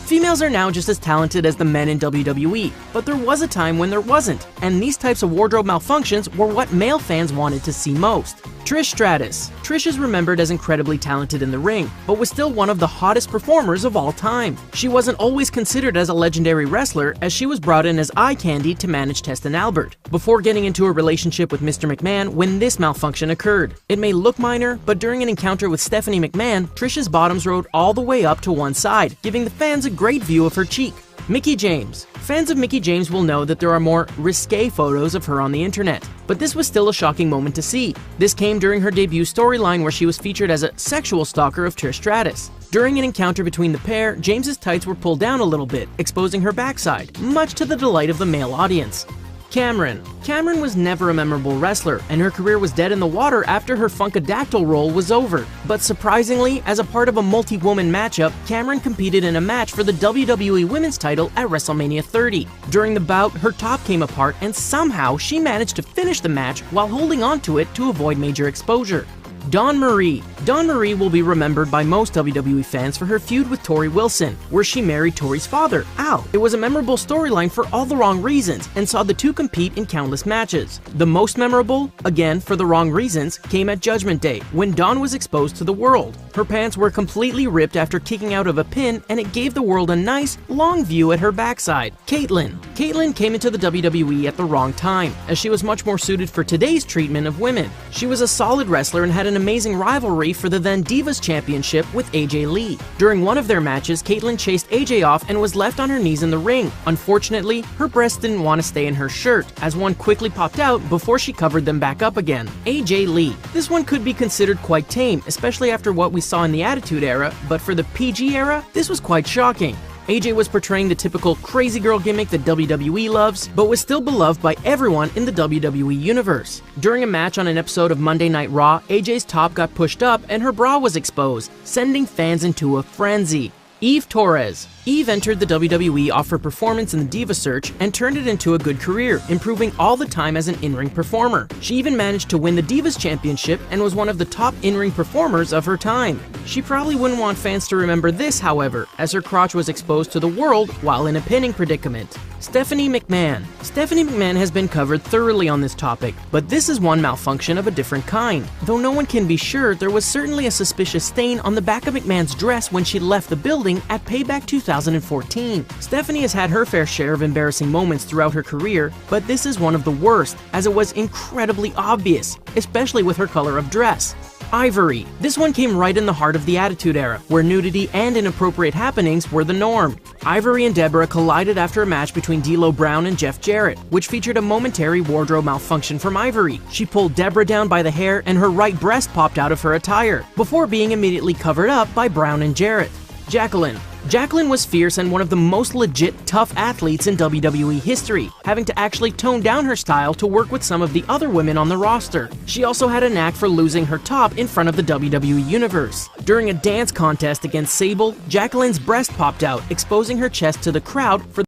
Females are now just as talented as the men in WWE, but there was a time when there wasn't, and these types of wardrobe malfunctions were what male fans wanted to see most. Trish Stratus. Trish is remembered as incredibly talented in the ring, but was still one of the hottest performers of all time. She wasn't always considered as a legendary wrestler, as she was brought in as eye candy to manage Test and Albert, before getting into a relationship with Mr. McMahon when this malfunction occurred. It may look minor, but during an encounter with Stephanie McMahon, Trish's bottoms rode all the way up to one side, giving the fans a great view of her cheek. Mickie James. Fans of Mickie James will know that there are more risque photos of her on the internet, but this was still a shocking moment to see. This came during her debut storyline where she was featured as a sexual stalker of Trish Stratus. During an encounter between the pair, James's tights were pulled down a little bit, exposing her backside, much to the delight of the male audience. Cameron. Cameron was never a memorable wrestler, and her career was dead in the water after her Funkadactyl role was over. But surprisingly, as a part of a multi-woman matchup, Cameron competed in a match for the WWE Women's title at WrestleMania 30. During the bout, her top came apart, and somehow she managed to finish the match while holding onto it to avoid major exposure. Dawn Marie. Dawn Marie will be remembered by most WWE fans for her feud with Tori Wilson, where she married Tori's father, Al. It was a memorable storyline for all the wrong reasons, and saw the two compete in countless matches. The most memorable, again for the wrong reasons, came at Judgment Day, when Dawn was exposed to the world. Her pants were completely ripped after kicking out of a pin, and it gave the world a nice, long view at her backside. Caitlyn. Caitlyn came into the WWE at the wrong time, as she was much more suited for today's treatment of women. She was a solid wrestler and had an amazing rivalry for the then Divas Championship with AJ Lee. During one of their matches, Caitlyn chased AJ off and was left on her knees in the ring. Unfortunately, her breasts didn't want to stay in her shirt, as one quickly popped out before she covered them back up again. AJ Lee. This one could be considered quite tame, especially after what we saw in the Attitude Era, but for the PG era, this was quite shocking. AJ was portraying the typical crazy girl gimmick that WWE loves, but was still beloved by everyone in the WWE universe. During a match on an episode of Monday Night Raw, AJ's top got pushed up and her bra was exposed, sending fans into a frenzy. Eve Torres. Eve entered the WWE off her performance in the Diva Search and turned it into a good career, improving all the time as an in-ring performer. She even managed to win the Divas Championship and was one of the top in-ring performers of her time. She probably wouldn't want fans to remember this, however, as her crotch was exposed to the world while in a pinning predicament. Stephanie McMahon. Stephanie McMahon has been covered thoroughly on this topic, but this is one malfunction of a different kind. Though no one can be sure, there was certainly a suspicious stain on the back of McMahon's dress when she left the building at Payback 2014. Stephanie has had her fair share of embarrassing moments throughout her career, but this is one of the worst, as it was incredibly obvious, especially with her color of dress. Ivory. This one came right in the heart of the Attitude Era, where nudity and inappropriate happenings were the norm. Ivory and Deborah collided after a match between D'Lo Brown and Jeff Jarrett, which featured a momentary wardrobe malfunction from Ivory. She pulled Deborah down by the hair and her right breast popped out of her attire, before being immediately covered up by Brown and Jarrett. Jacqueline. Jacqueline was fierce and one of the most legit tough athletes in WWE history, having to actually tone down her style to work with some of the other women on the roster. She also had a knack for losing her top in front of the WWE Universe. During a dance contest against Sable, Jacqueline's breast popped out, exposing her chest to the crowd for